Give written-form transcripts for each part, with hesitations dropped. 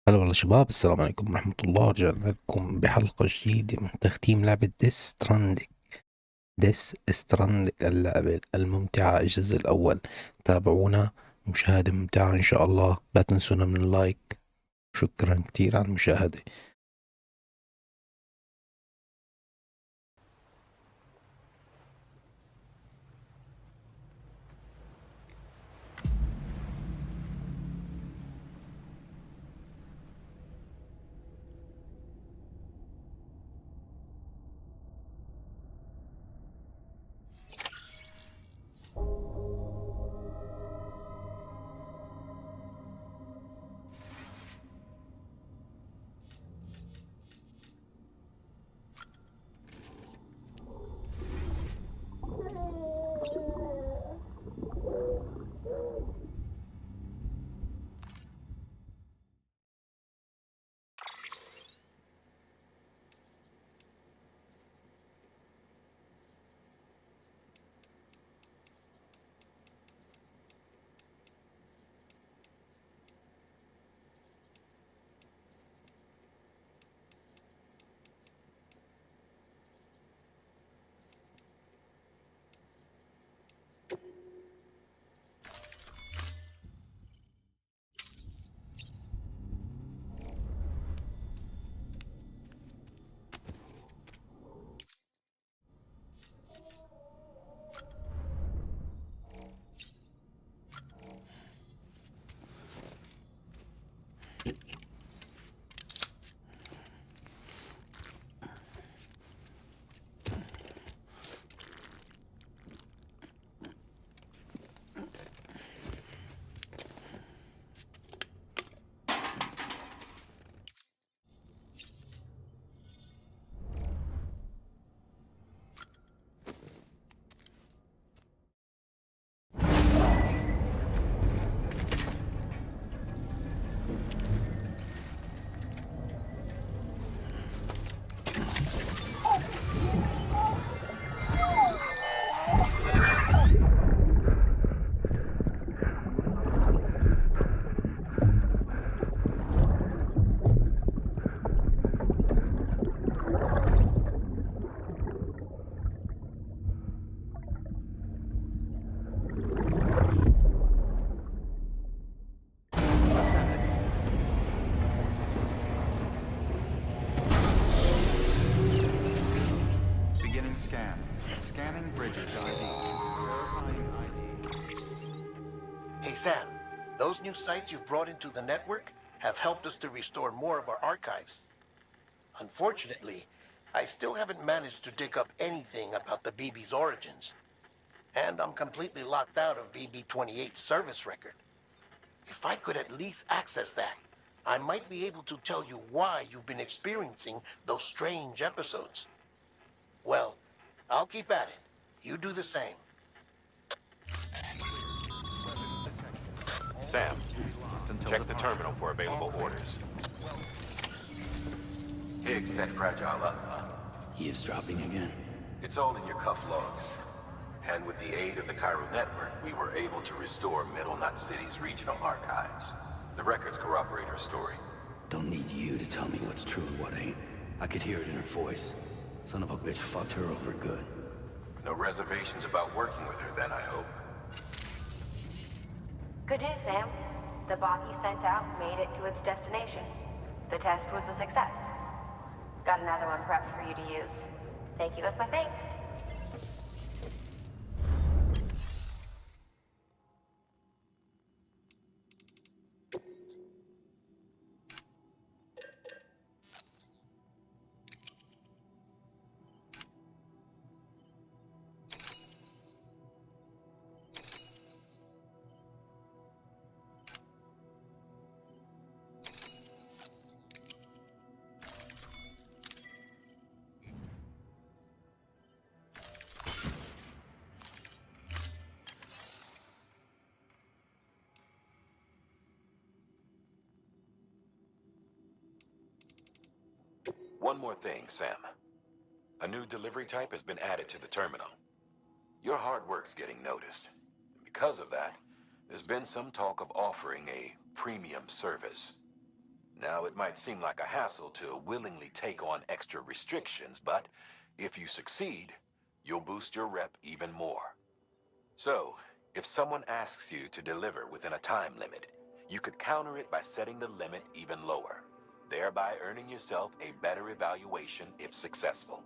هلا والله شباب، السلام عليكم ورحمة الله. رجعنا لكم بحلقة جديدة من تختيم لعبة ديس ستراندنغ، اللعبة الممتعة، الجزء الأول. تابعونا، مشاهدة ممتعة إن شاء الله. لا تنسونا من اللايك. شكرا كتير على المشاهدة. Beginning scan. Scanning bridges ID. Hey Sam, those new sites you've brought into the network have helped us to restore more of our archives. Unfortunately, I still haven't managed to dig up anything about the BB's origins. And I'm completely locked out of BB-28's service record. If I could at least access that, I might be able to tell you why you've been experiencing those strange episodes. Well, I'll keep at it. You do the same. Sam, check the terminal for available orders. Higgs set Fragile up. Eavesdropping again. It's all in your cuff logs. And with the aid of the Cairo network, we were able to restore Middle Knot City's regional archives. The records corroborate her story. Don't need you to tell me what's true and what ain't. I could hear it in her voice. Son of a bitch fucked her over good. No reservations about working with her then, I hope. Good news, Sam. The bot you sent out made it to its destination. The test was a success. Got another one prepped for you to use. Thank you with my thanks. One more thing, Sam. A new delivery type has been added to the terminal. Your hard work's getting noticed. Because of that, there's been some talk of offering a premium service. Now, it might seem like a hassle to willingly take on extra restrictions, but if you succeed, you'll boost your rep even more. So, if someone asks you to deliver within a time limit, you could counter it by setting the limit even lower, thereby earning yourself a better evaluation if successful.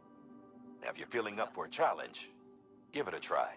Now, if you're feeling up for a challenge, give it a try.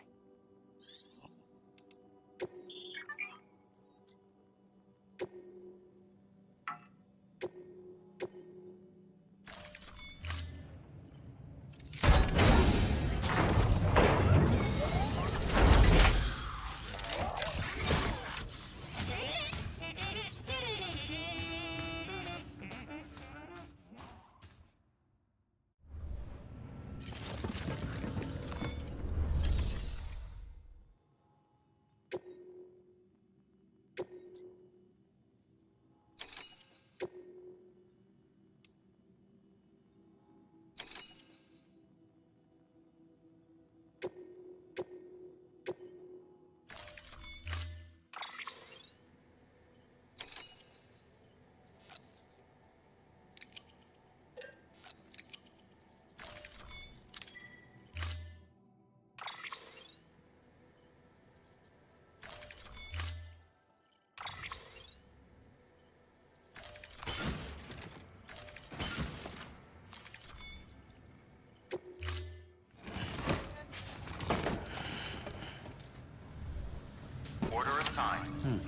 Order assigned.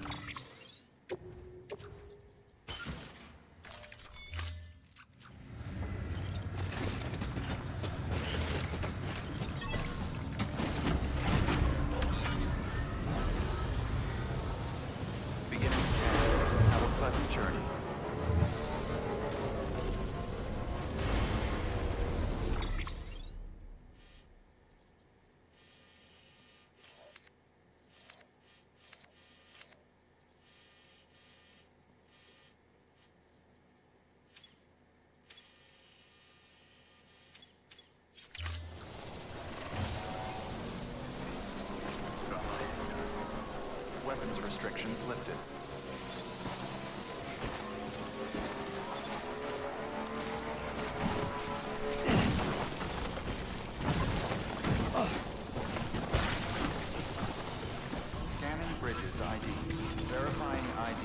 Beginning scan. Have a pleasant journey. Weapons restrictions lifted. Scanning bridges ID. Verifying ID.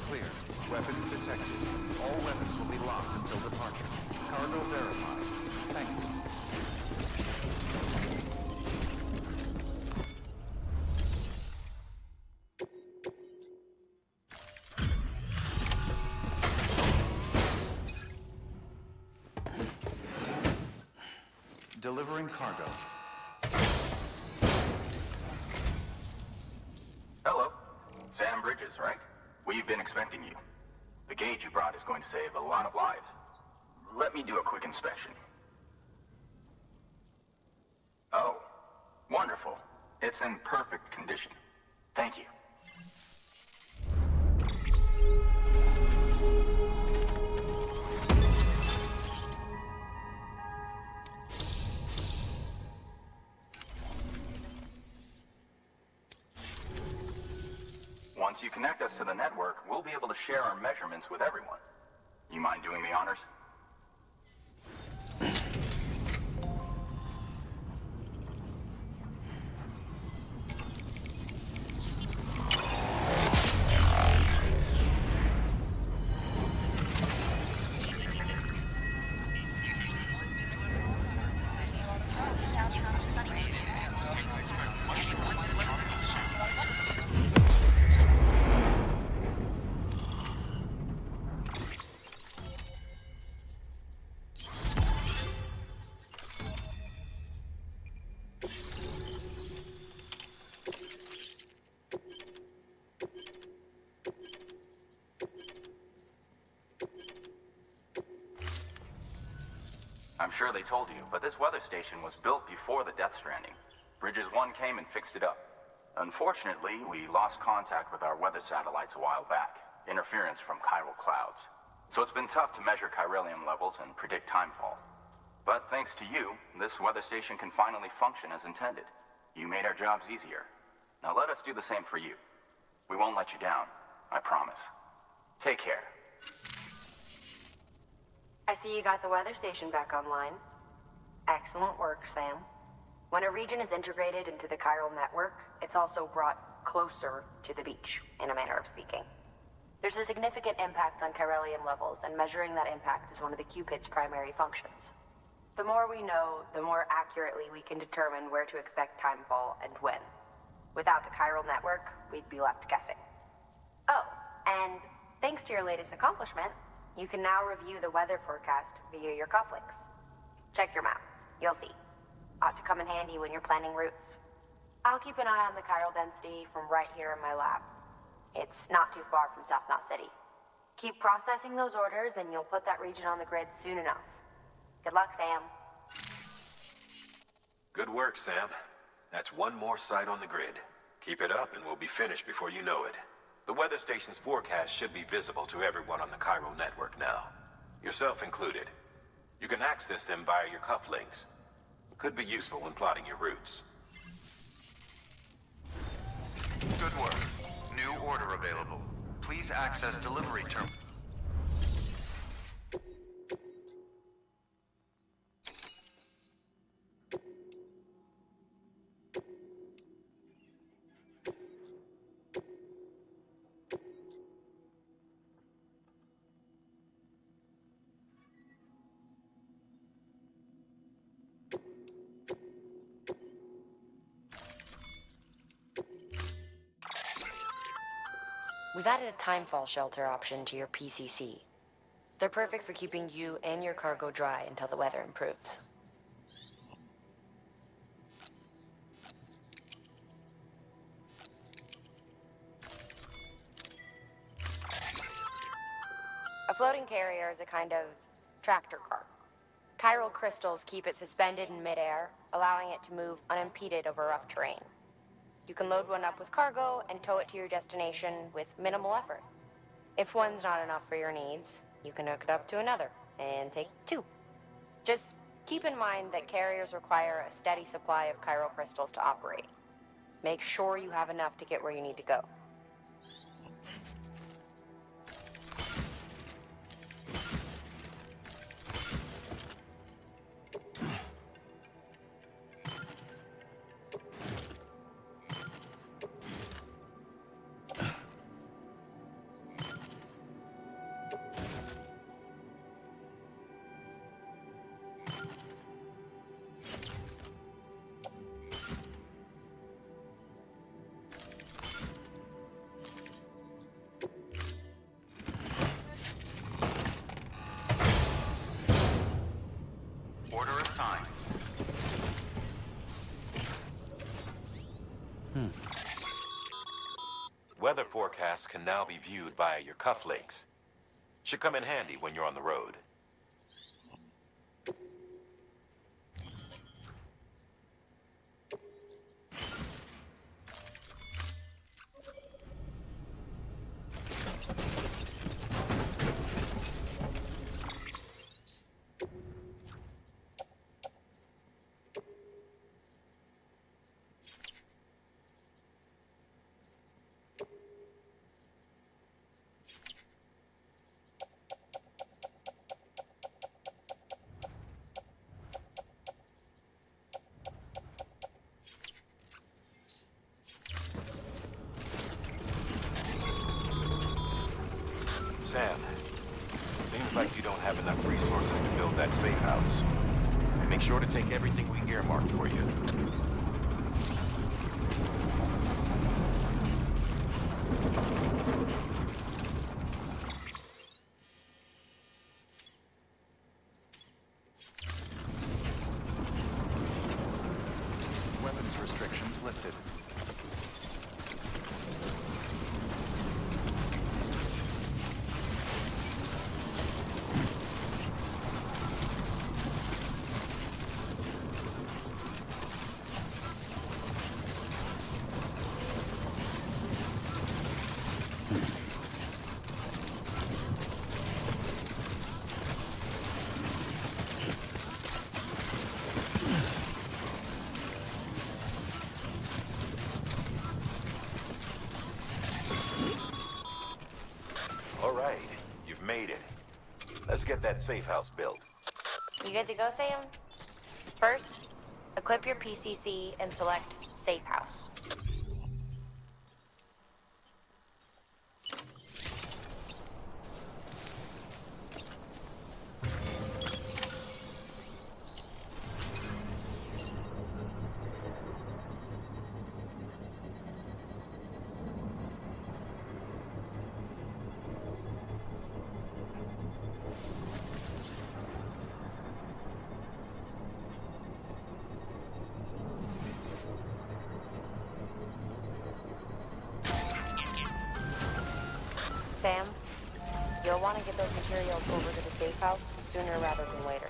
Clear. Weapons detected. All weapons will be locked until departure. Cargo verified. Thank you. Delivering cargo. Hello. Sam Bridges, right? We've been expecting you. The gauge you brought is going to save a lot of lives. Let me do a quick inspection. Oh, wonderful. It's in perfect condition. Thank you. Once you connect us to the network, we'll be able to share our measurements with everyone. You mind doing the honors? I'm sure they told you, but this weather station was built before the Death Stranding. Bridges 1 came and fixed it up. Unfortunately, we lost contact with our weather satellites a while back. Interference from chiral clouds. So it's been tough to measure chiralium levels and predict timefall. But thanks to you, this weather station can finally function as intended. You made our jobs easier. Now let us do the same for you. We won't let you down, I promise. Take care. I see you got the weather station back online. Excellent work, Sam. When a region is integrated into the chiral network, it's also brought closer to the beach, in a manner of speaking. There's a significant impact on chiralium levels, and measuring that impact is one of the Cupid's primary functions. The more we know, the more accurately we can determine where to expect timefall and when. Without the chiral network, we'd be left guessing. Oh, and thanks to your latest accomplishment, you can now review the weather forecast via your cufflinks. Check your map. You'll see. Ought to come in handy when you're planning routes. I'll keep an eye on the chiral density from right here in my lab. It's not too far from South Knot City. Keep processing those orders and you'll put that region on the grid soon enough. Good luck, Sam. Good work, Sam. That's one more site on the grid. Keep it up and we'll be finished before you know it. The weather station's forecast should be visible to everyone on the chiral network now, yourself included. You can access them via your cufflinks. It could be useful when plotting your routes. Good work. New order available. Please access delivery terminal. We've added a timefall shelter option to your PCC. They're perfect for keeping you and your cargo dry until the weather improves. A floating carrier is a kind of tractor car. Chiral crystals keep it suspended in midair, allowing it to move unimpeded over rough terrain. You can load one up with cargo and tow it to your destination with minimal effort. If one's not enough for your needs, you can hook it up to another and take two. Just keep in mind that carriers require a steady supply of chiral crystals to operate. Make sure you have enough to get where you need to go. Order assigned. Weather forecasts can now be viewed via your cufflinks. Should come in handy when you're on the road. Sam, seems like you don't have enough resources to build that safe house. Make sure to take everything we earmarked for you. Weapons restrictions lifted. Made it. Let's get that safe house built. You good to go, Sam? First, equip your PCC and select Safe House. Sam, you'll want to get those materials over to the safe house sooner rather than later.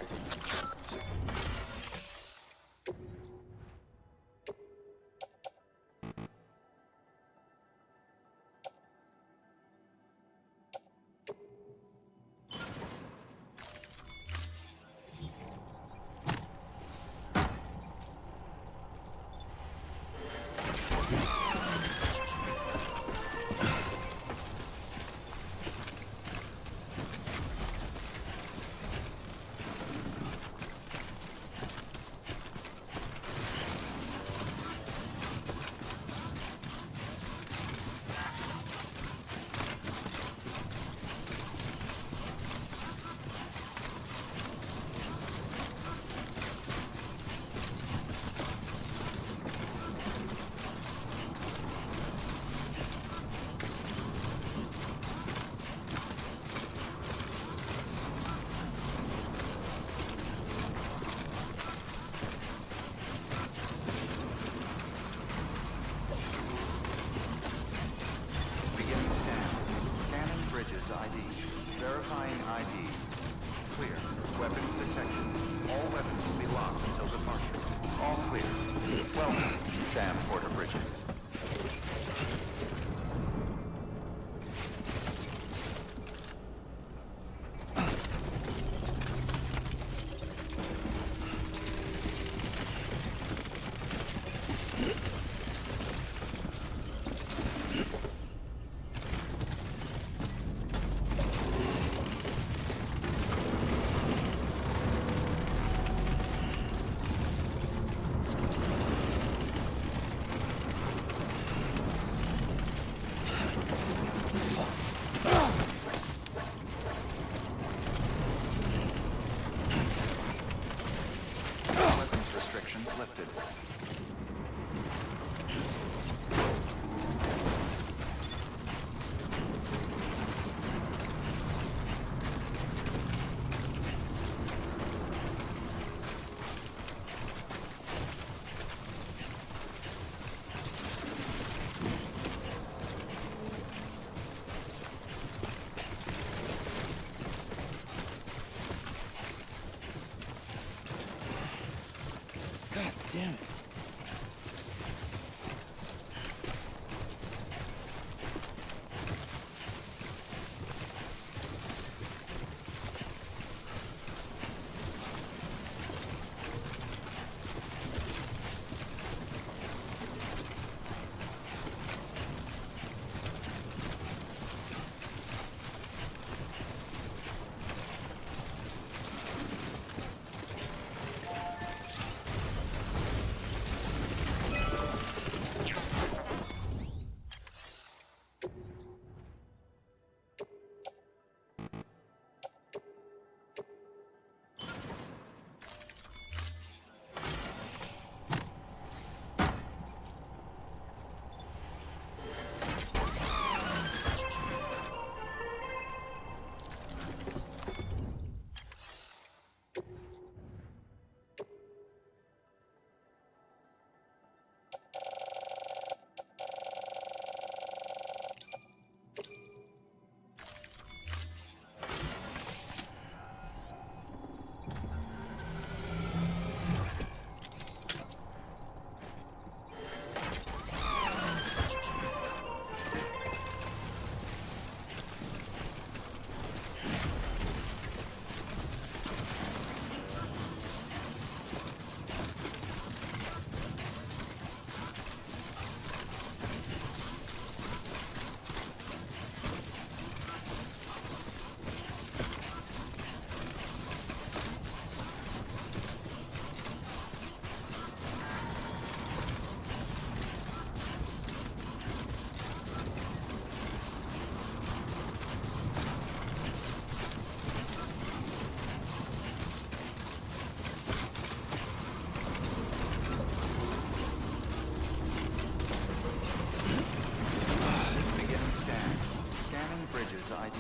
ID.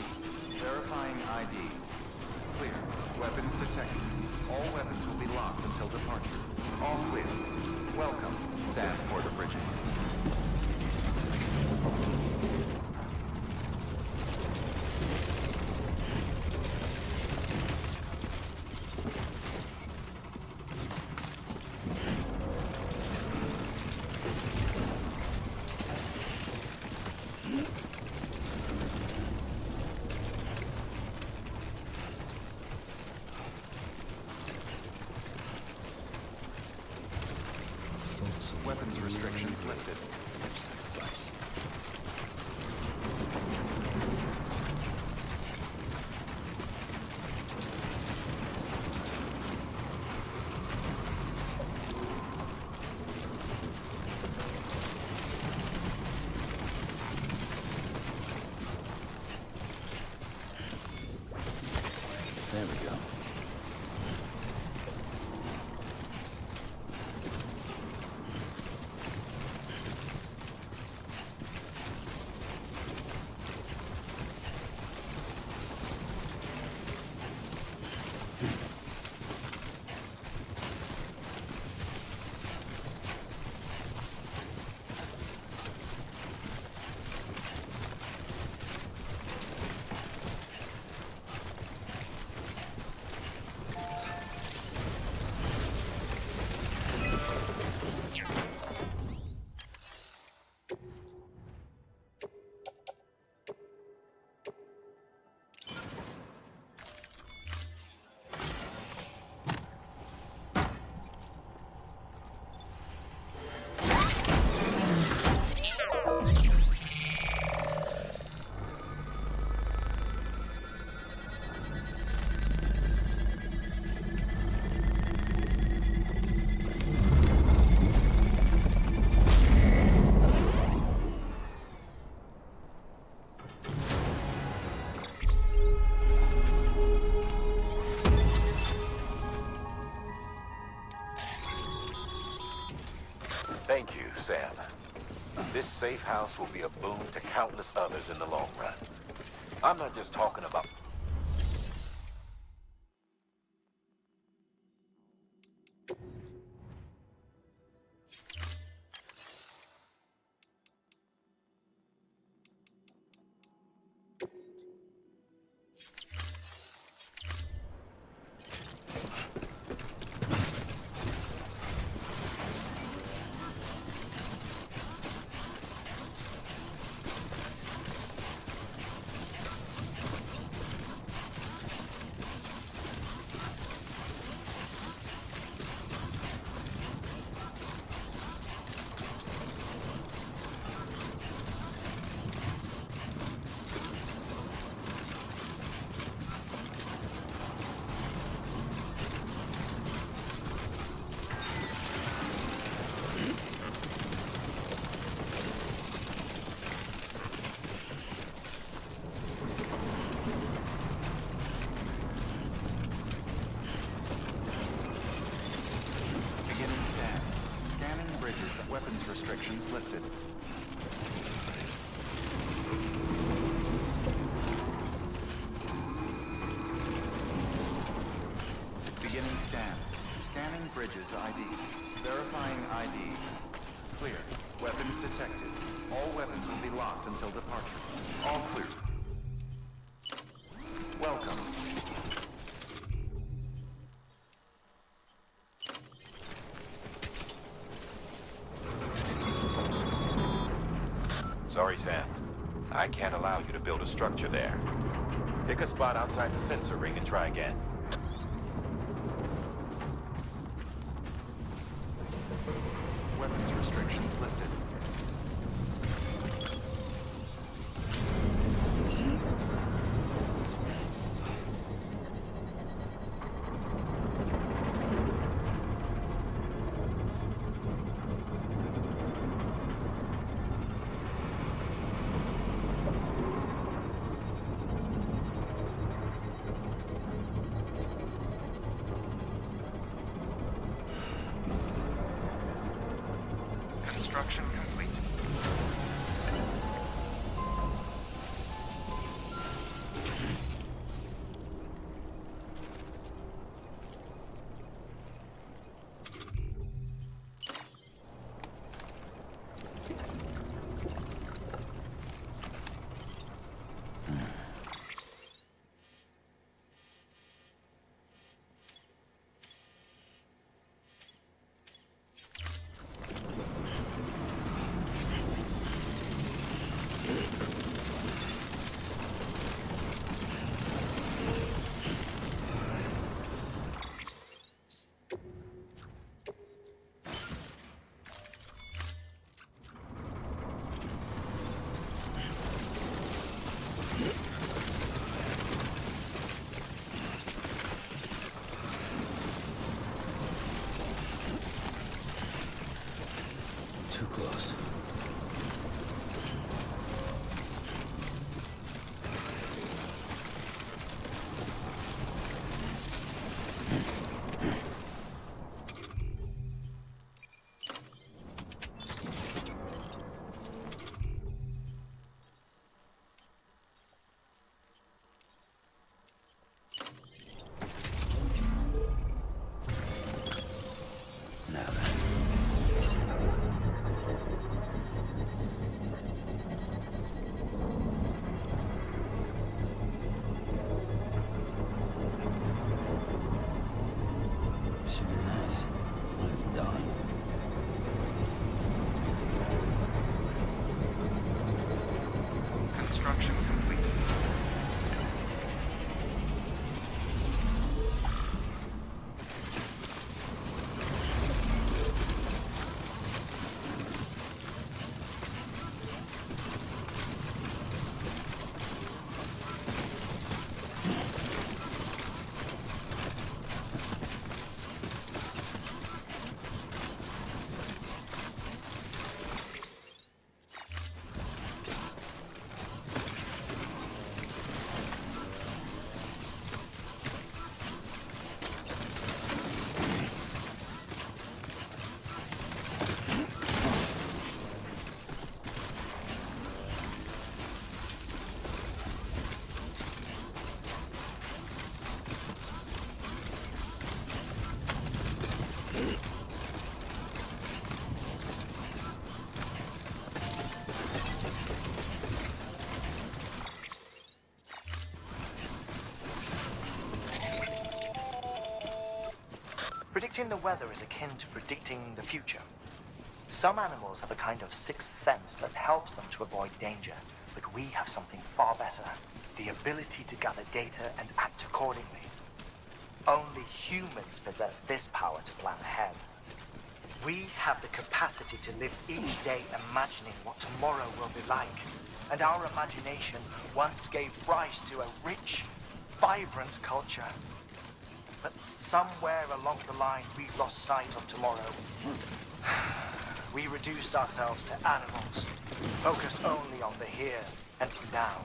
Verifying ID. Clear. Weapons detected. All weapons will be locked until departure. All clear. Welcome, Sam for the bridges. Weapons restrictions lifted. There we go. Thank you, Sam. This safe house will be a boon to countless others in the long run. I'm not just talking about... Weapons restrictions lifted. Beginning scan. Scanning bridges ID. Verifying ID. Clear. Weapons detected. All weapons will be locked until departure. All clear. Welcome. Sorry, Sam. I can't allow you to build a structure there. Pick a spot outside the sensor ring and try again. Weapons restrictions lifted. Predicting the weather is akin to predicting the future. Some animals have a kind of sixth sense that helps them to avoid danger, but we have something far better. The ability to gather data and act accordingly. Only humans possess this power to plan ahead. We have the capacity to live each day imagining what tomorrow will be like. And our imagination once gave rise to a rich, vibrant culture. But somewhere along the line, we lost sight of tomorrow. We reduced ourselves to animals, focused only on the here and now.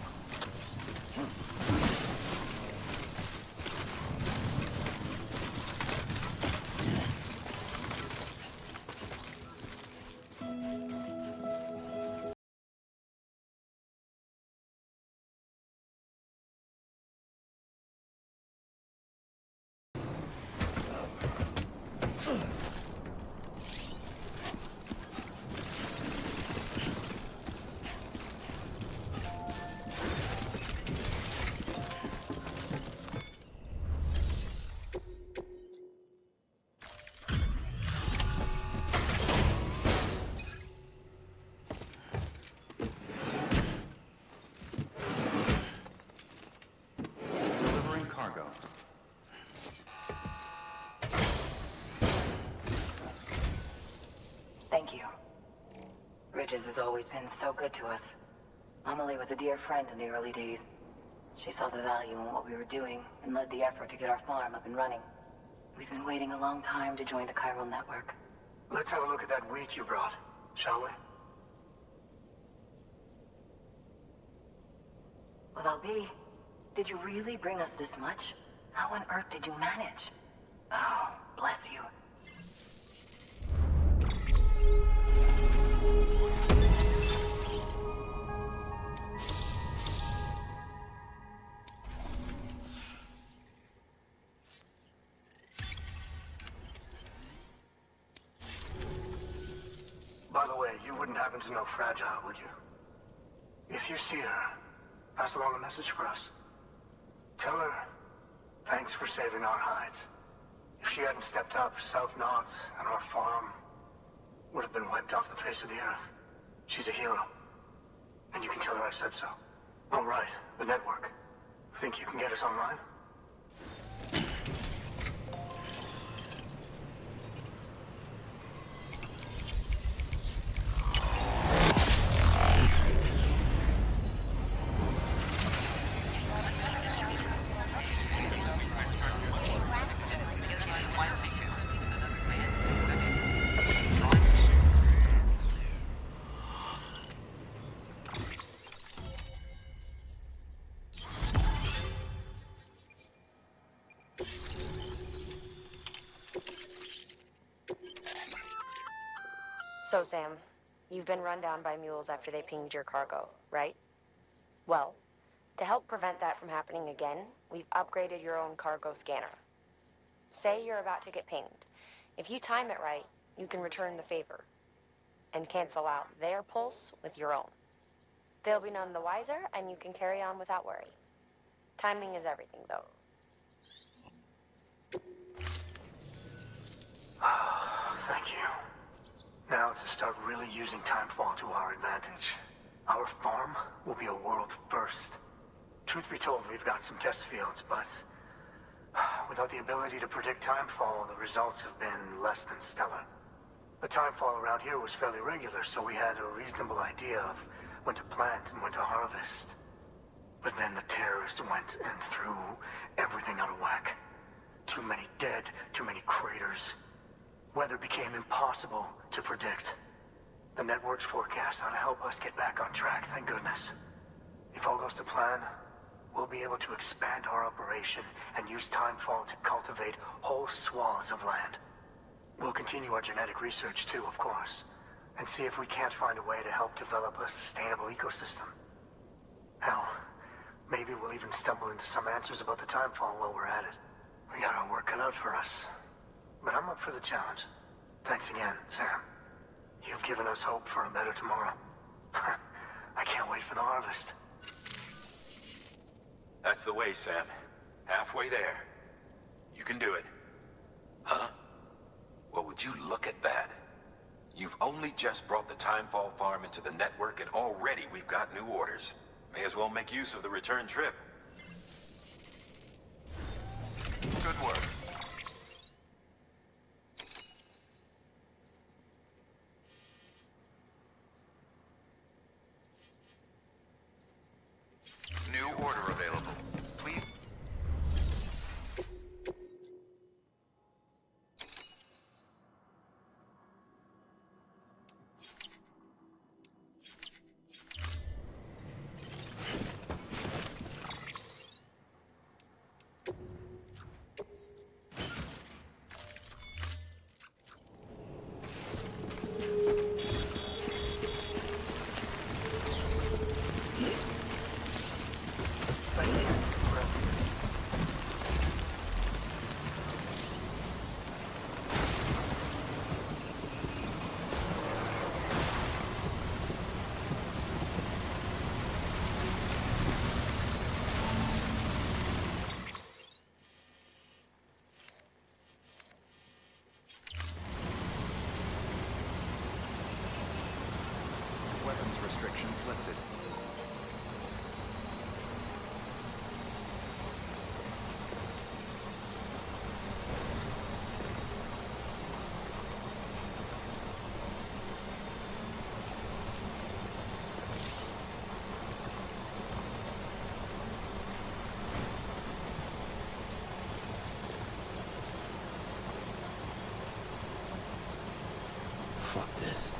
Delivering cargo. Thank you. Bridges has always been so good to us. Amelie was a dear friend in the early days. She saw the value in what we were doing and led the effort to get our farm up and running. We've been waiting a long time to join the chiral network. Let's have a look at that wheat you brought, shall we? Well, Albi, did you really bring us this much? How on earth did you manage? Oh, bless you. By the way, you wouldn't happen to know Fragile, would you? If you see her, pass along a message for us. Tell her, thanks for saving our hides. If she hadn't stepped up, South Knots and our farm would have been wiped off the face of the earth. She's a hero. And you can tell her I said so. Oh, right, the network. Think you can get us online? So, Sam, you've been run down by mules after they pinged your cargo, right? Well, to help prevent that from happening again, we've upgraded your own cargo scanner. Say you're about to get pinged. If you time it right, you can return the favor and cancel out their pulse with your own. They'll be none the wiser, and you can carry on without worry. Timing is everything, though. Thank you. Now to start really using timefall to our advantage. Our farm will be a world first. Truth be told, we've got some test fields, but without the ability to predict timefall, the results have been less than stellar. The timefall around here was fairly regular, so we had a reasonable idea of when to plant and when to harvest. But then the terrorists went and threw everything out of whack. Too many dead, too many craters. Weather became impossible to predict. The network's forecast ought to help us get back on track, thank goodness. If all goes to plan, we'll be able to expand our operation and use timefall to cultivate whole swaths of land. We'll continue our genetic research too, of course, and see if we can't find a way to help develop a sustainable ecosystem. Hell, maybe we'll even stumble into some answers about the timefall while we're at it. We got our work cut out for us. But I'm up for the challenge. Thanks again, Sam. You've given us hope for a better tomorrow. I can't wait for the harvest. That's the way, Sam. Halfway there. You can do it. Huh? Would you look at that? You've only just brought the Timefall farm into the network and already we've got new orders. May as well make use of the return trip. Good work. New order available. Please. Weapons restrictions lifted. Fuck this.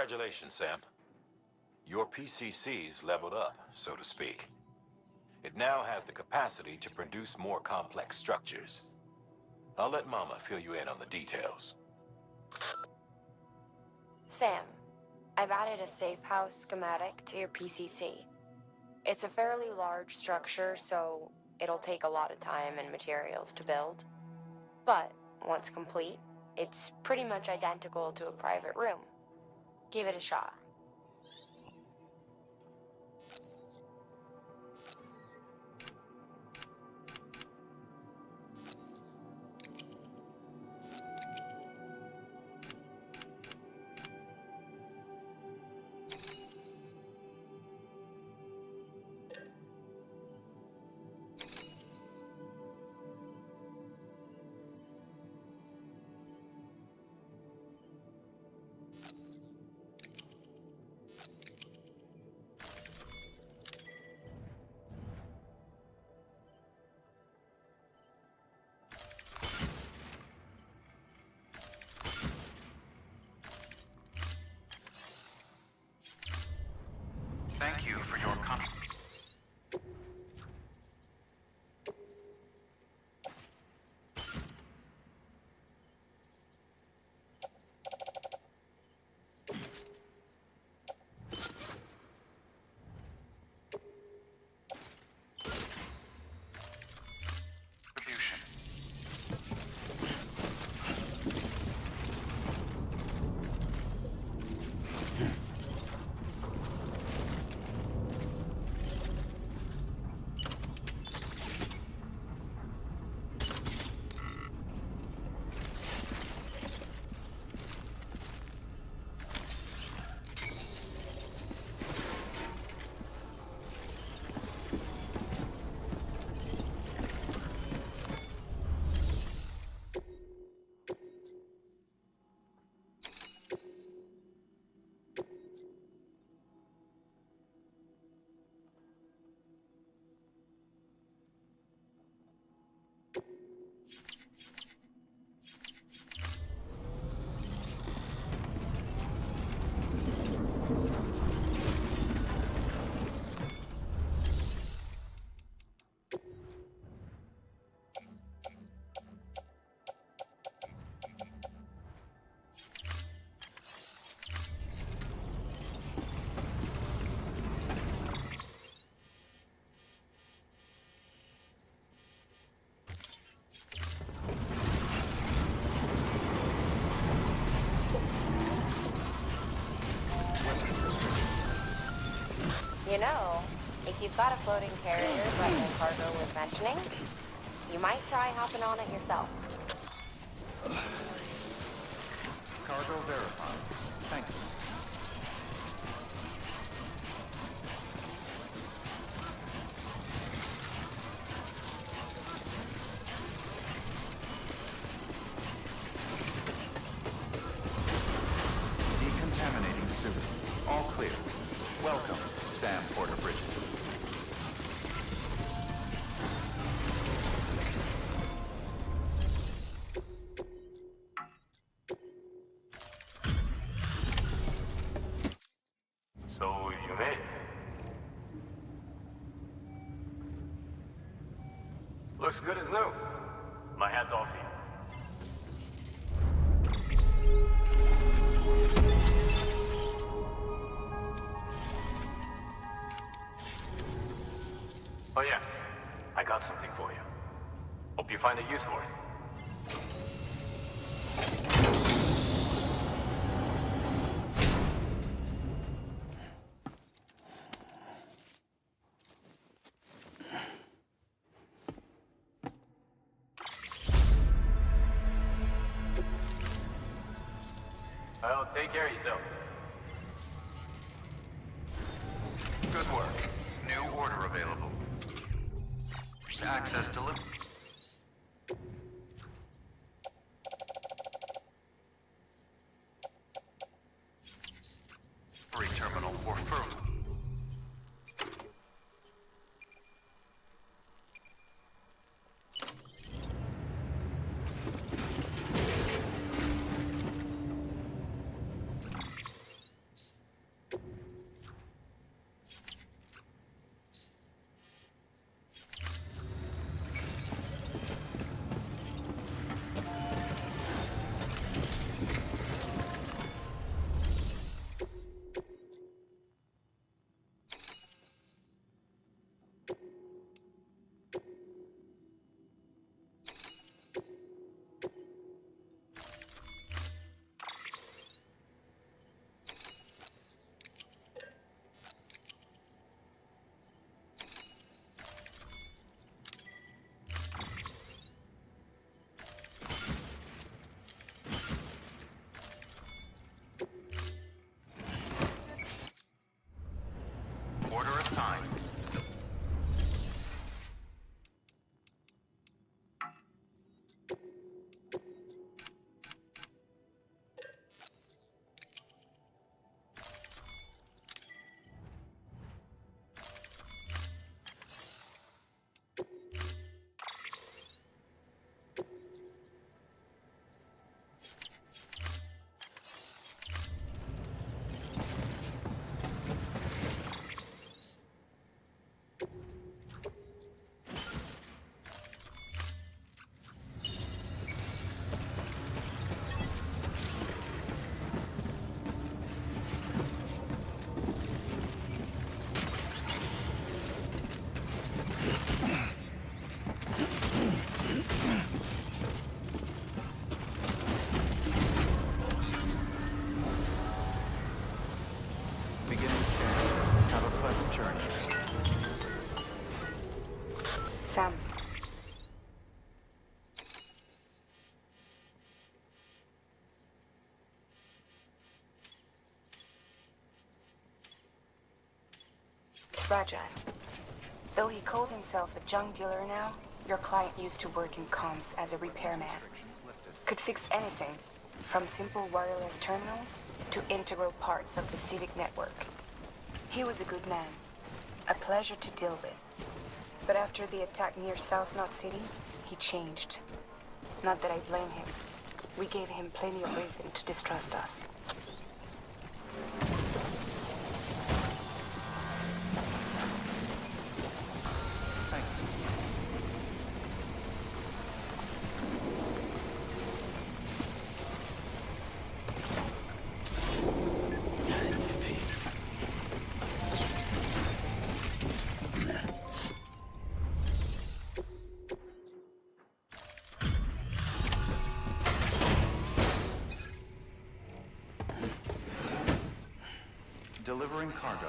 Congratulations, Sam. Your PCC's leveled up, so to speak. It now has the capacity to produce more complex structures. I'll let Mama fill you in on the details. Sam, I've added a safe house schematic to your PCC. It's a fairly large structure, so it'll take a lot of time and materials to build. But once complete, it's pretty much identical to a private room. Give it a shot. Thank you for your contribution. You know, if you've got a floating carrier like the cargo was mentioning, you might try hopping on it yourself. Cargo verified. Thank you. Decontaminating suit. All clear. Welcome, Sam Porter Bridges. So you made it. Looks good as new. My hat's off to you. Oh yeah, I got something for you. Hope you find a use for it. Well, take care of yourself. Good work. New order available. Access delivered. Terminal or firm. Sam. It's fragile. Though he calls himself a junk dealer now, your client used to work in comms as a repairman. Could fix anything, from simple wireless terminals to integral parts of the civic network. He was a good man, a pleasure to deal with. But after the attack near South Knot City, he changed. Not that I blame him. We gave him plenty of reason to distrust us. Delivering cargo.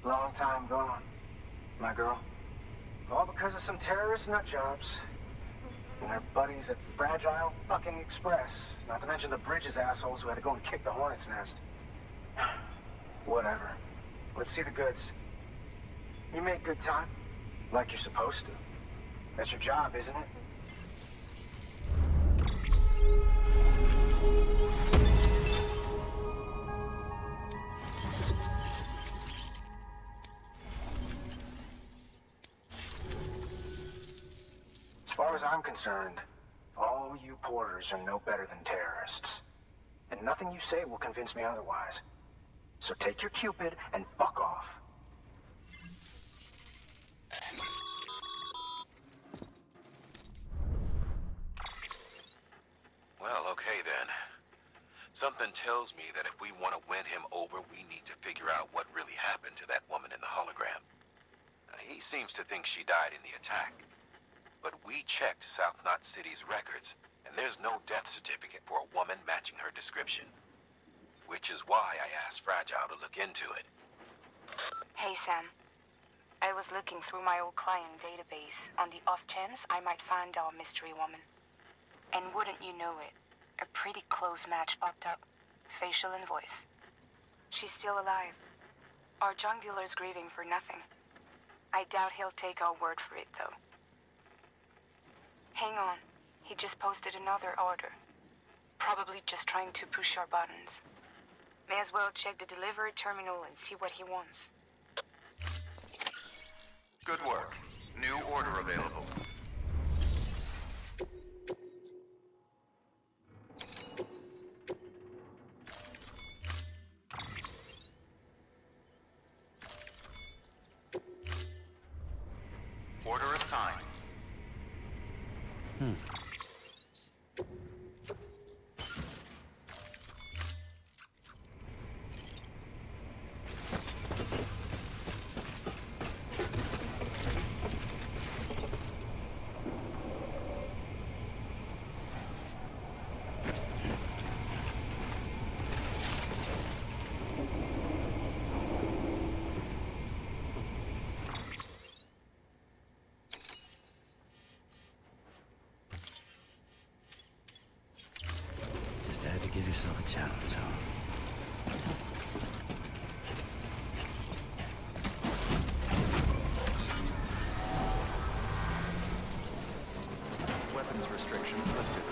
Long time gone, my girl. All because of some terrorist nut jobs. And their buddies at Fragile fucking Express. Not to mention the Bridges assholes who had to go and kick the hornet's nest. Whatever. Let's see the goods. You make good time. Like you're supposed to. That's your job, isn't it? As far as I'm concerned, all you porters are no better than terrorists. And nothing you say will convince me otherwise. So take your Cupid and fuck off. Well, okay then. Something tells me that if we want to win him over, we need to figure out what really happened to that woman in the hologram. He seems to think she died in the attack. But we checked South Knot City's records, and there's no death certificate for a woman matching her description. Which is why I asked Fragile to look into it. Hey, Sam. I was looking through my old client database on the off chance I might find our mystery woman. And wouldn't you know it, a pretty close match popped up. Facial and voice. She's still alive. Our junk dealer's grieving for nothing. I doubt he'll take our word for it, though. Hang on. He just posted another order. Probably just trying to push our buttons. May as well check the delivery terminal and see what he wants. Good work. New order available. Order assigned. Just had to give yourself a challenge, huh? Weapons restrictions lifted.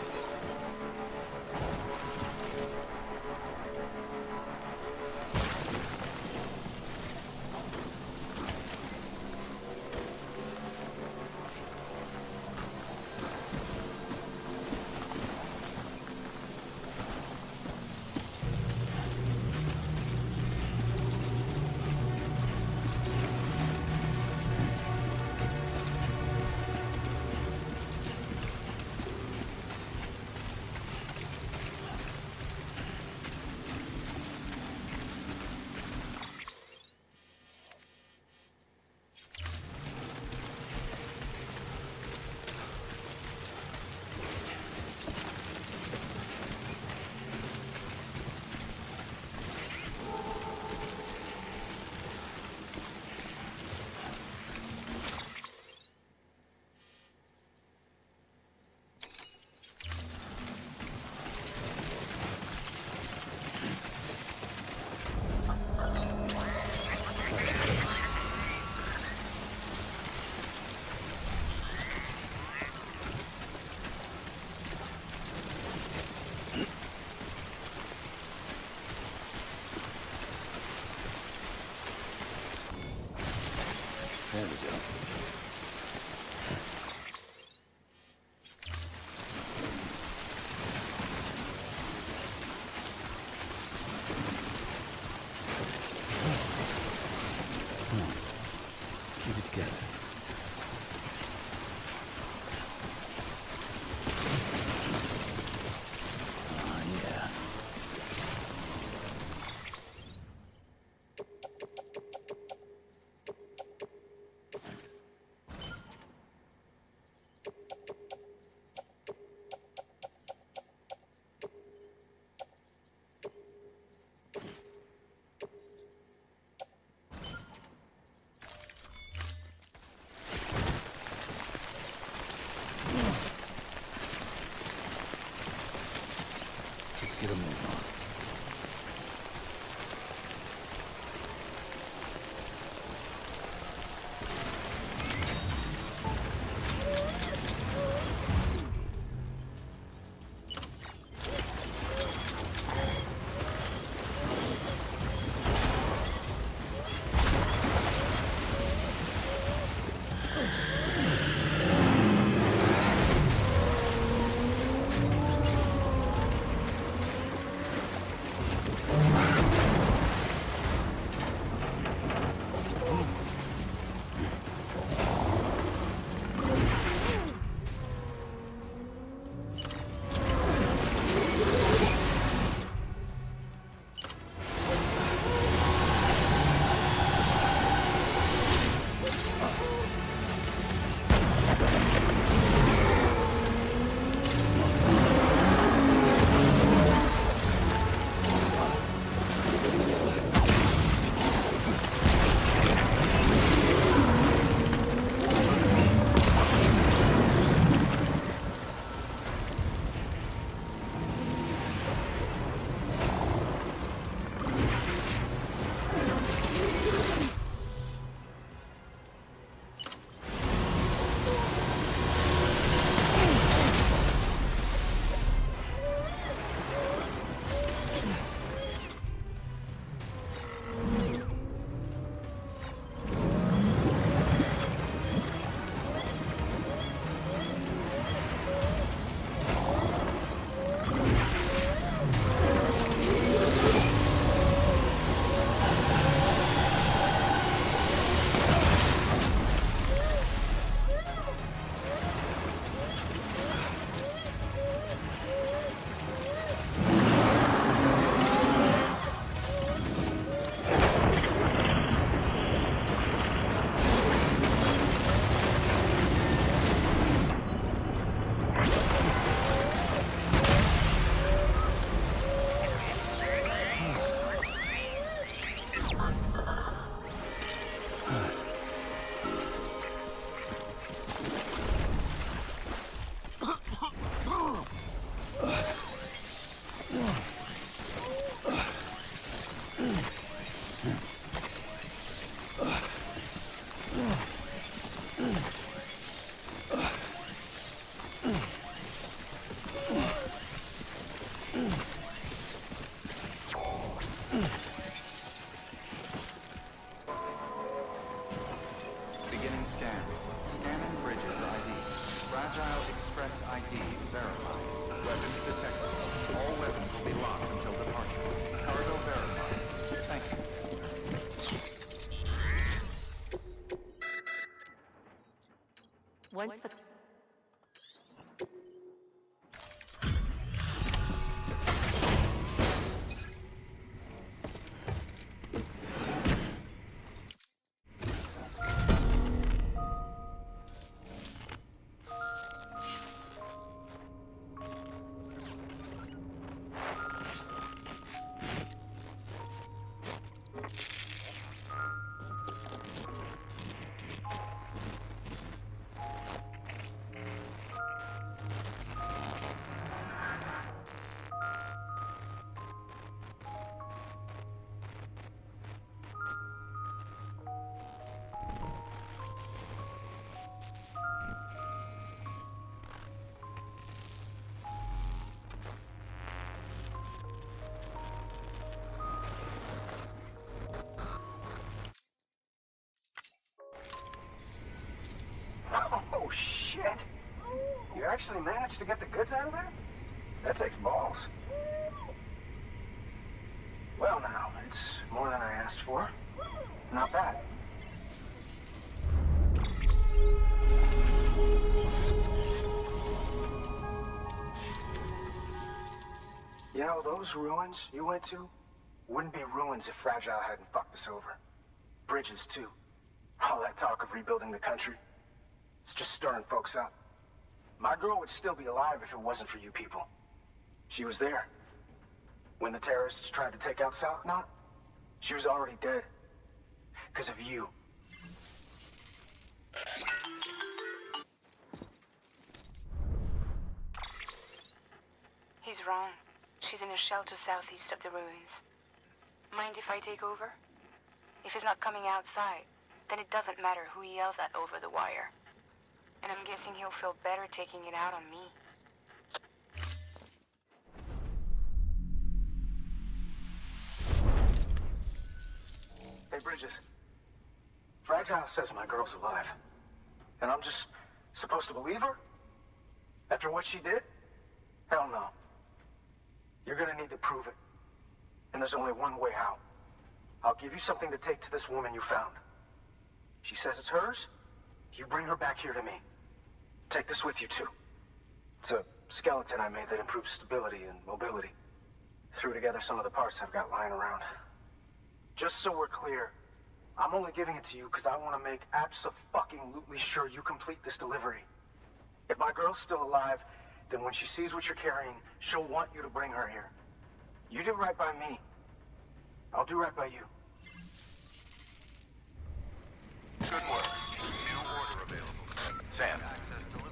Get a move on. Beginning scan. Scanning bridges ID. Fragile Express ID verified. Weapons detected. All weapons will be locked until departure. Cargo verified. Thank you. Once the Oh, shit! You actually managed to get the goods out of there? That takes balls. Well, now, it's more than I asked for. Not bad. You know, those ruins you went to wouldn't be ruins if Fragile hadn't fucked us over. Bridges, too. All that talk of rebuilding the country. It's just stirring folks up. My girl would still be alive if it wasn't for you people. She was there. When the terrorists tried to take out South Knot, she was already dead. Because of you. He's wrong. She's in a shelter southeast of the ruins. Mind if I take over? If he's not coming outside, then it doesn't matter who he yells at over the wire. And I'm guessing he'll feel better taking it out on me. Hey, Bridges. Fragile says my girl's alive. And I'm just supposed to believe her? After what she did? Hell no. You're gonna need to prove it. And there's only one way out. I'll give you something to take to this woman you found. She says it's hers. You bring her back here to me. Take this with you, too. It's a skeleton I made that improves stability and mobility. Threw together some of the parts I've got lying around. Just so we're clear, I'm only giving it to you because I want to make abso-fucking-lutely sure you complete this delivery. If my girl's still alive, then when she sees what you're carrying, she'll want you to bring her here. You do right by me. I'll do right by you. Good work. New order available. Sam. Access delivery.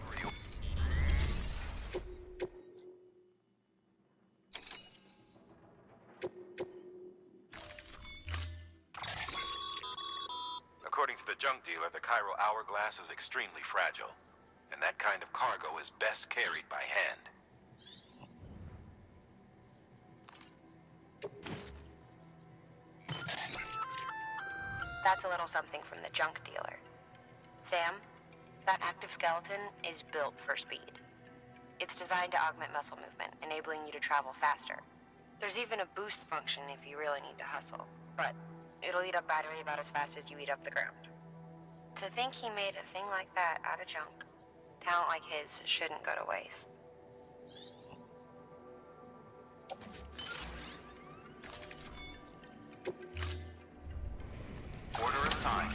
According to the junk dealer, the chiral hourglass is extremely fragile, and that kind of cargo is best carried by hand. That's a little something from the junk dealer. Sam, that active skeleton is built for speed. It's designed to augment muscle movement, enabling you to travel faster. There's even a boost function if you really need to hustle, but it'll eat up battery about as fast as you eat up the ground. To think he made a thing like that out of junk, talent like his shouldn't go to waste. Order assigned.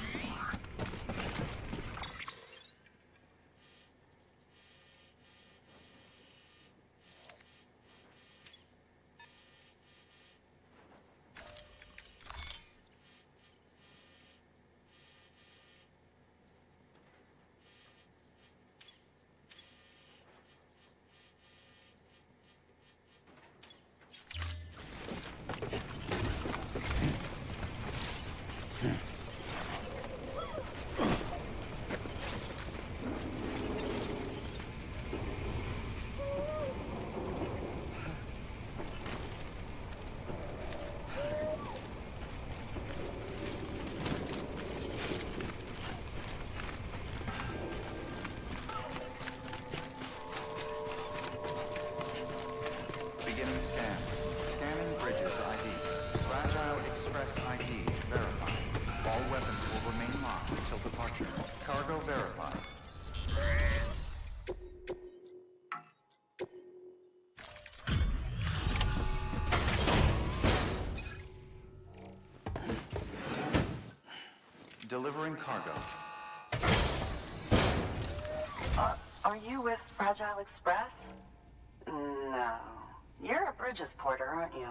Beginning scan. Scanning Bridges ID. Fragile Express ID verified. All weapons will remain locked until departure. Cargo verified. Delivering cargo. Are you with Fragile Express? No. You're a Bridges porter, aren't you?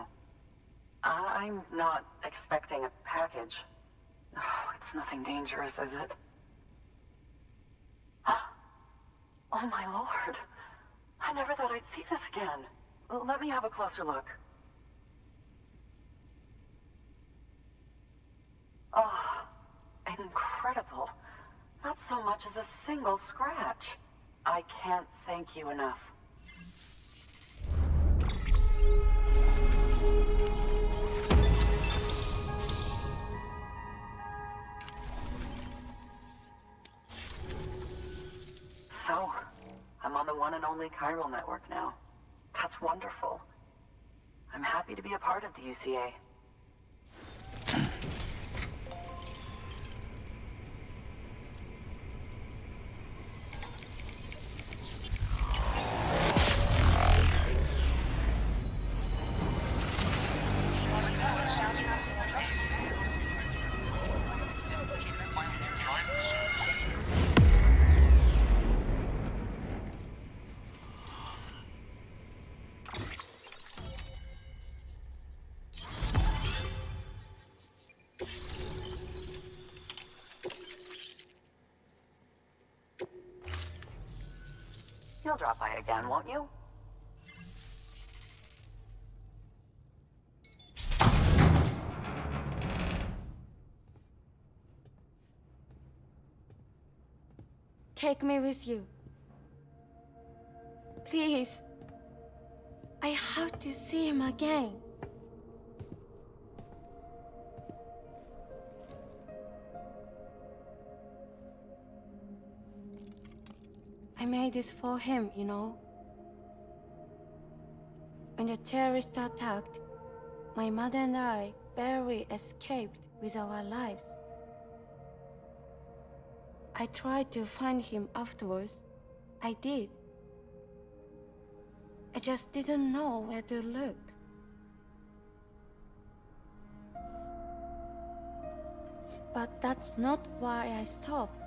I'm not expecting a package. Oh, it's nothing dangerous, is it? Oh my lord. I never thought I'd see this again. Let me have a closer look. Oh, incredible. Not so much as a single scratch. I can't thank you enough. So, I'm on the one and only chiral network now. That's wonderful. I'm happy to be a part of the UCA. You'll drop by again, won't you? take me with you. Please. I have to see him again. I made this for him, you know. When the terrorists attacked, my mother and I barely escaped with our lives. I tried to find him afterwards. I did. I just didn't know where to look. But that's not why I stopped.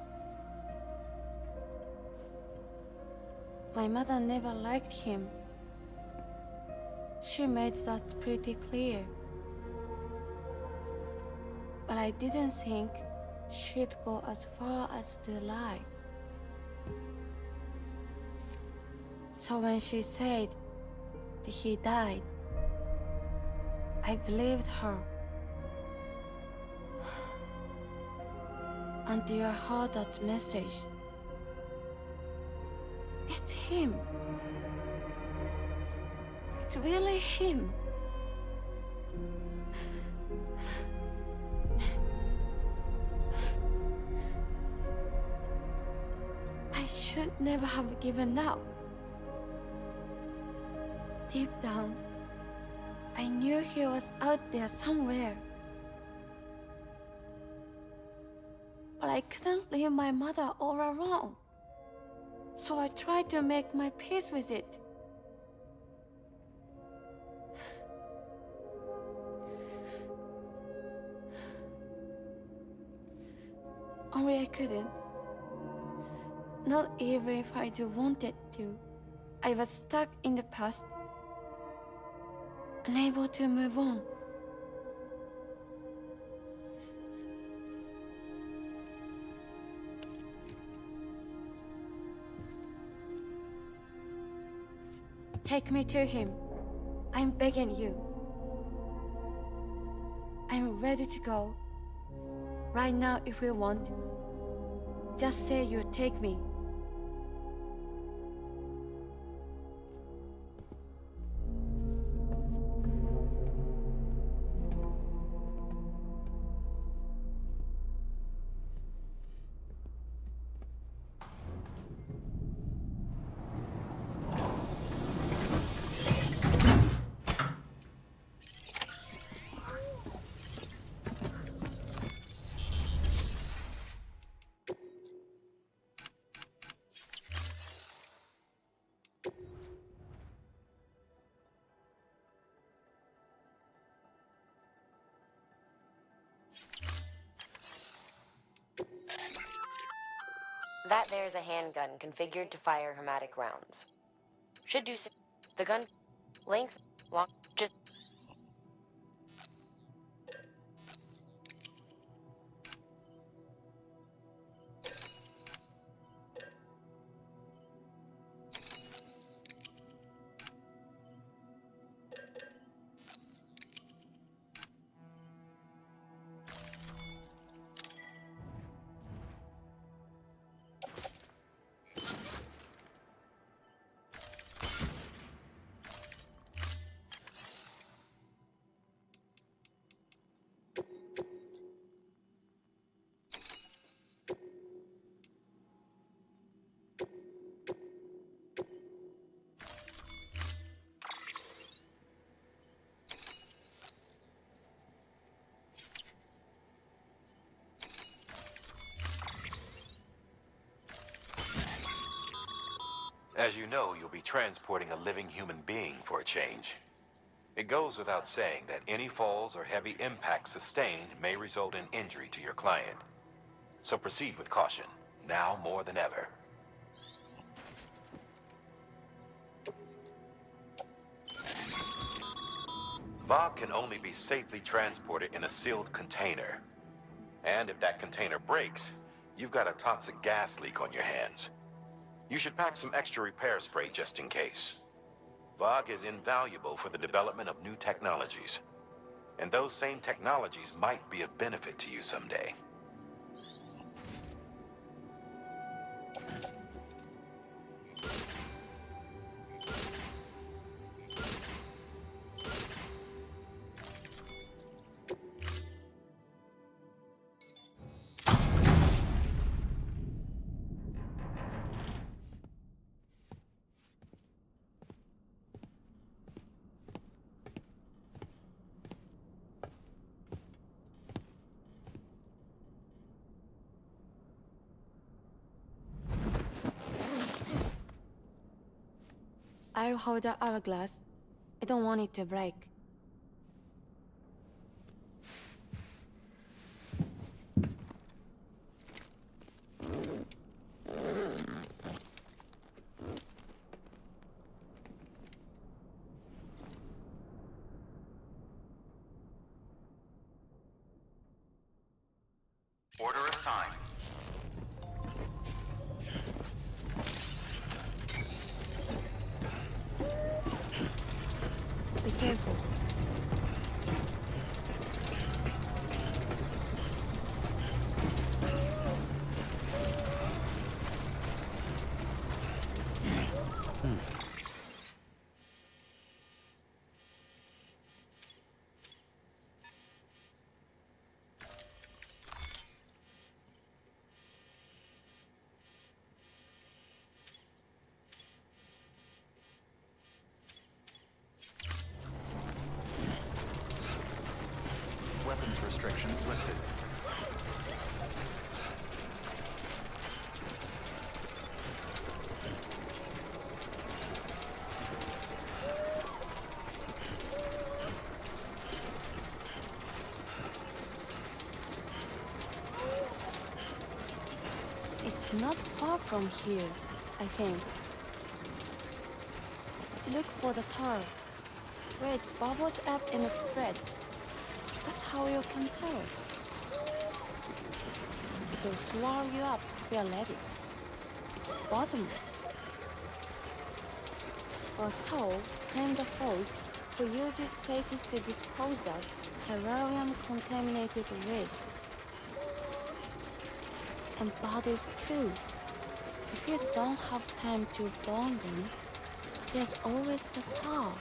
My mother never liked him. She made that pretty clear. But I didn't think she'd go as far as to lie. So when she said that he died, I believed her. Until I heard that message. It's him. It's really him. I should never have given up. Deep down, I knew he was out there somewhere. But I couldn't leave my mother all alone. So I tried to make my peace with it. Only I couldn't. Not even if I do wanted to. I was stuck in the past, unable to move on. Take me to him. I'm begging you. I'm ready to go. Right now if you want. Just say you'll take me. That there's a handgun configured to fire hermetic rounds. Should do so. The gun length, long, just. As you know, you'll be transporting a living human being for a change. It goes without saying that any falls or heavy impacts sustained may result in injury to your client. So proceed with caution, now more than ever. VOG can only be safely transported in a sealed container. And if that container breaks, you've got a toxic gas leak on your hands. You should pack some extra repair spray just in case. VOG is invaluable for the development of new technologies. And those same technologies might be of benefit to you someday. I'll hold the hourglass. I don't want it to break. Order assigned. Be careful. Weapons restrictions lifted. It's not far from here, I think. Look for the tar. Where it bubbles up and spreads. That's how you can tell. It'll swallow you up if you're ready. It's bottomless. Or so claim the folks who use these places to dispose of terrarium-contaminated waste. And bodies too. If you don't have time to burn them, there's always the tar.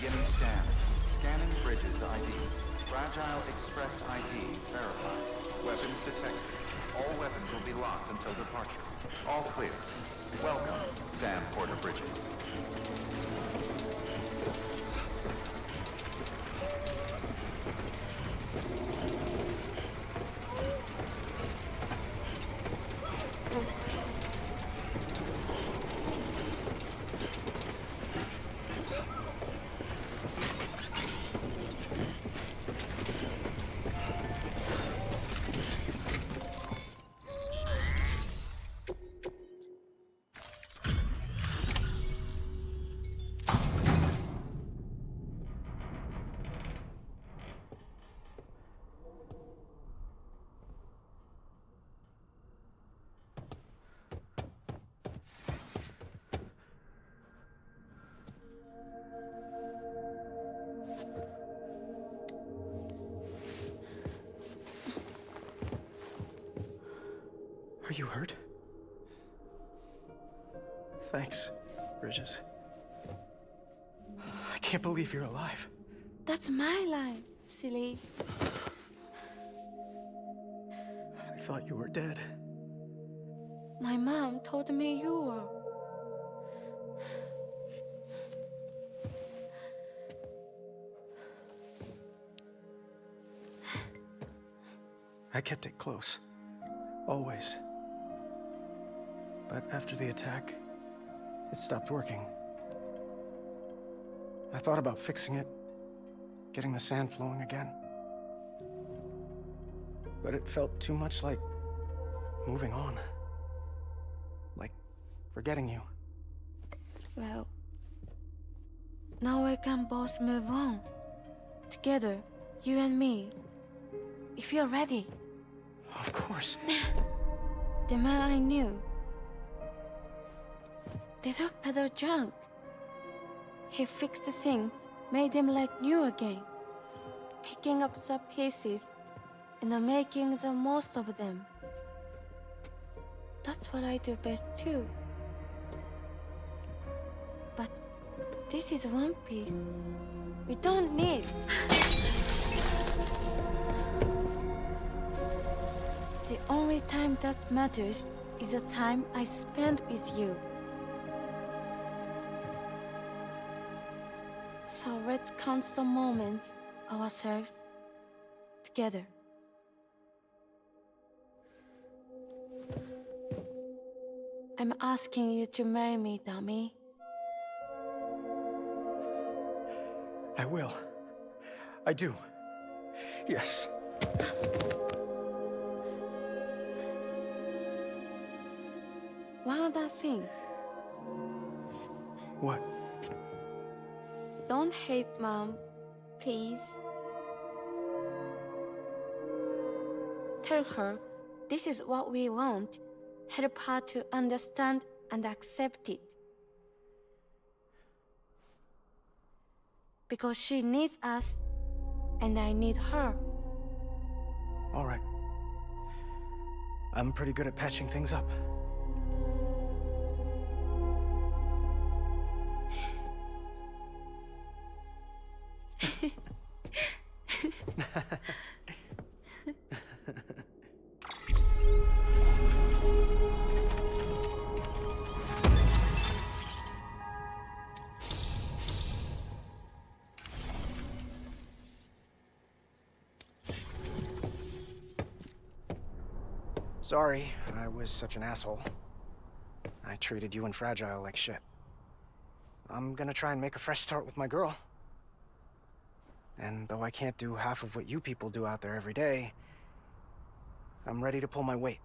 Beginning scan. Scanning bridges ID. Fragile Express ID verified. Weapons detected. All weapons will be locked until departure. All clear. Welcome, Sam Porter Bridges. Are you hurt? Thanks, Bridges. I can't believe you're alive. That's my line, silly. I thought you were dead. My mom told me you were. I kept it close. Always. But after the attack, it stopped working. I thought about fixing it, getting the sand flowing again. But it felt too much like moving on. Like forgetting you. Well, now we can both move on. Together, you and me. If you're ready. Of course. The man I knew. They don't peddle junk. He fixed the things, made them like new again. Picking up the pieces and making the most of them. That's what I do best too. But this is one piece. We don't need. The only time that matters is the time I spend with you. So let's count the moments ourselves together. I'm asking you to marry me, dummy. I will. I do. Yes. One other thing. What? Don't hate Mom, please. Tell her this is what we want. Help her to understand and accept it. Because she needs us, and I need her. All right. I'm pretty good at patching things up. Sorry, I was such an asshole. I treated you and Fragile like shit. I'm gonna try and make a fresh start with my girl. And though I can't do half of what you people do out there every day, I'm ready to pull my weight.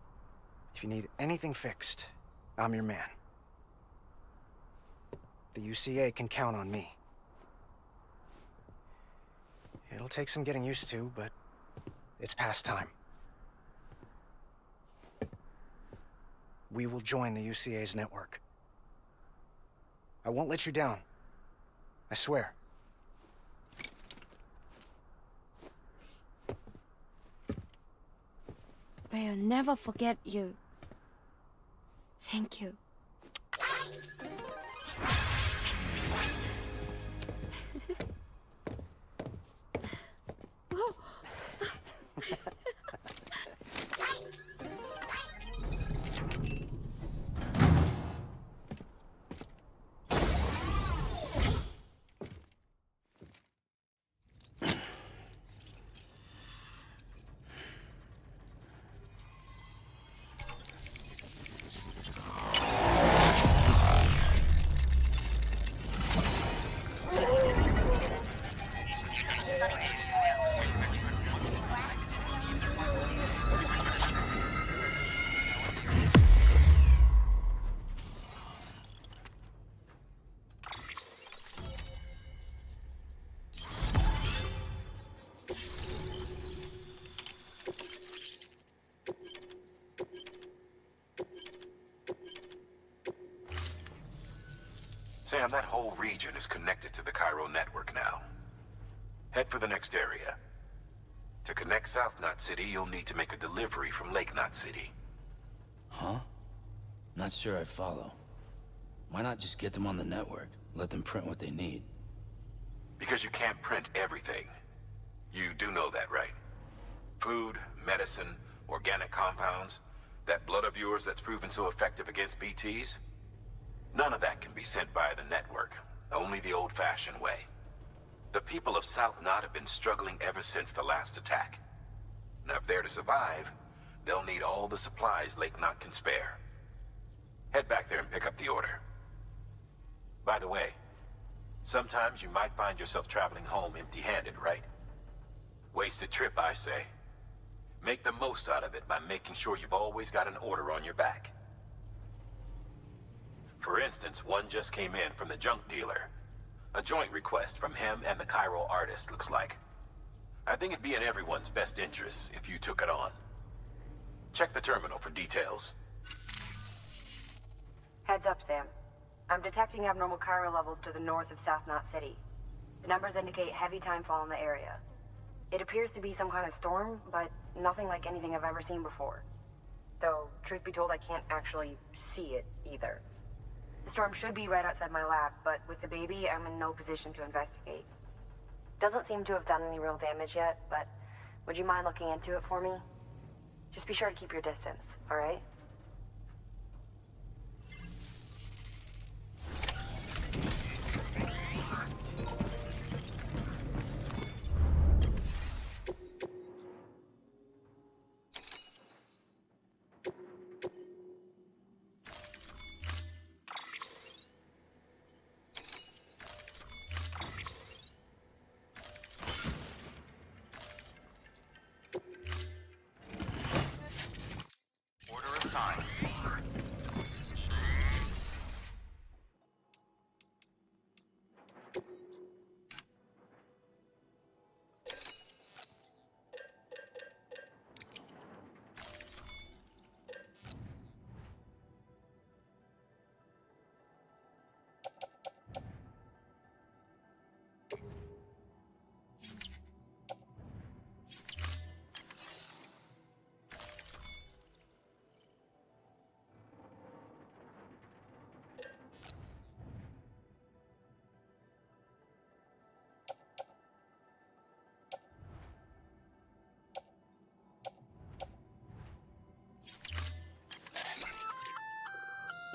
If you need anything fixed, I'm your man. The UCA can count on me. It'll take some getting used to, but it's past time. We will join the UCA's network. I won't let you down. I swear. We'll never forget you. Thank you. Sam, that whole region is connected to the Cairo network now. Head for the next area. To connect South Knot City, you'll need to make a delivery from Lake Knot City. Huh? Not sure I follow. Why not just get them on the network? Let them print what they need. Because you can't print everything. You do know that, right? Food, medicine, organic compounds, that blood of yours that's proven so effective against BTs? None of that can be sent via the network, only the old-fashioned way. The people of South Knot have been struggling ever since the last attack. Now, if they're to survive, they'll need all the supplies Lake Knot can spare. Head back there and pick up the order. By the way, sometimes you might find yourself traveling home empty-handed, right? Wasted trip, I say. Make the most out of it by making sure you've always got an order on your back. For instance, one just came in from the junk dealer. A joint request from him and the Cairo artist, looks like. I think it'd be in everyone's best interest if you took it on. Check the terminal for details. Heads up, Sam. I'm detecting abnormal Cairo levels to the north of South Knot City. The numbers indicate heavy timefall in the area. It appears to be some kind of storm, but nothing like anything I've ever seen before. Though, truth be told, I can't actually see it either. The storm should be right outside my lab, but with the baby, I'm in no position to investigate. Doesn't seem to have done any real damage yet, but would you mind looking into it for me? Just be sure to keep your distance, all right?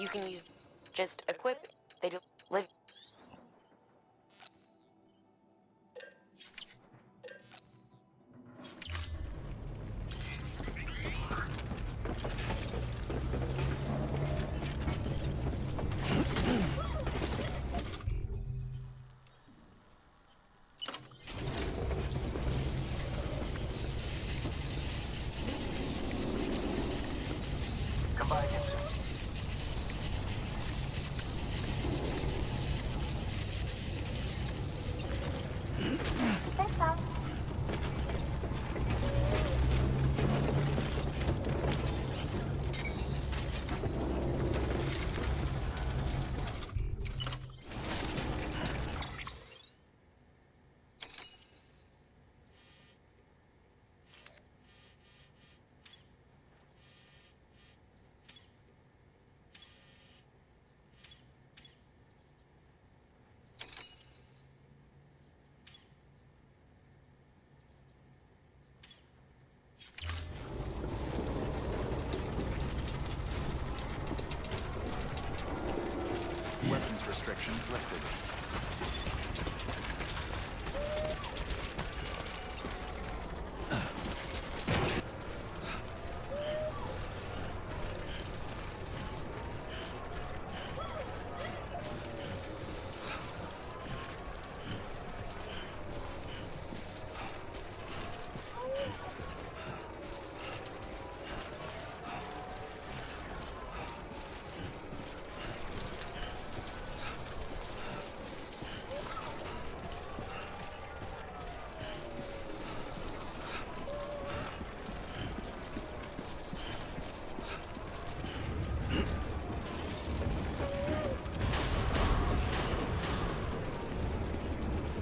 You can use just equip. They do live. Come by again soon. Thanks, Al. Weapons restrictions lifted.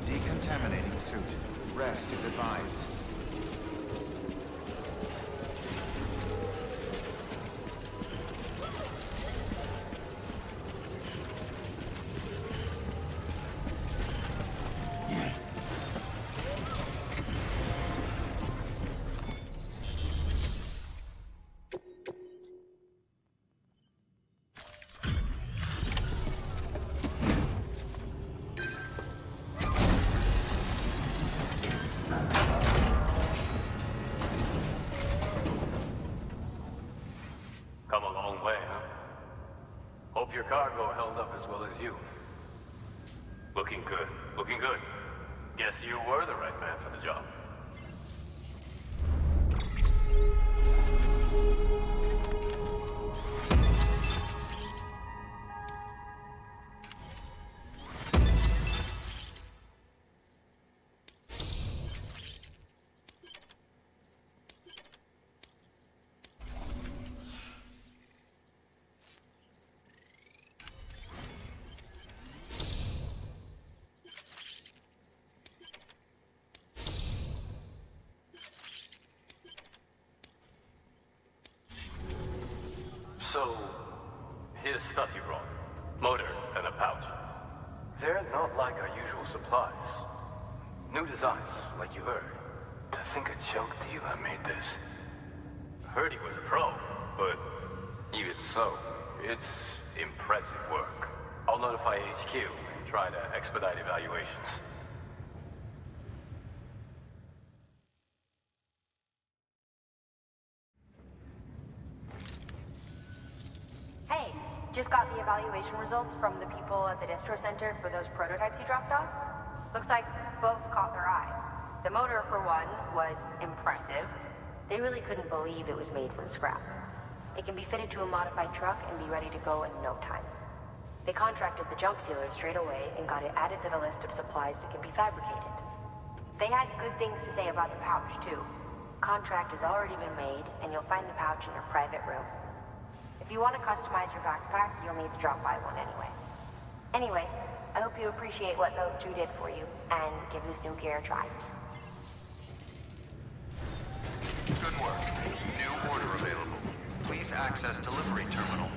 Decontaminating suit. Rest is advised. Come a long way, huh? Hope your cargo held up as well as you. Looking good. Looking good. Guess you were the right man for the job. So, here's stuff you brought. Motor and a pouch. They're not like our usual supplies. New designs, like you heard. To think a joke dealer made this. Heard he was a pro, but even so, it's impressive work. I'll notify HQ and try to expedite evaluations. Hey, just got the evaluation results from the people at the distro center for those prototypes you dropped off. Looks like both caught their eye. The motor, for one, was impressive. They really couldn't believe it was made from scrap. It can be fitted to a modified truck and be ready to go in no time. They contracted the junk dealer straight away and got it added to the list of supplies that can be fabricated. They had good things to say about the pouch, too. Contract has already been made, and you'll find the pouch in your private room. If you want to customize your backpack, you'll need to drop by one anyway. Anyway, I hope you appreciate what those two did for you, and give this new gear a try. Good work. New order available. Please access delivery terminal.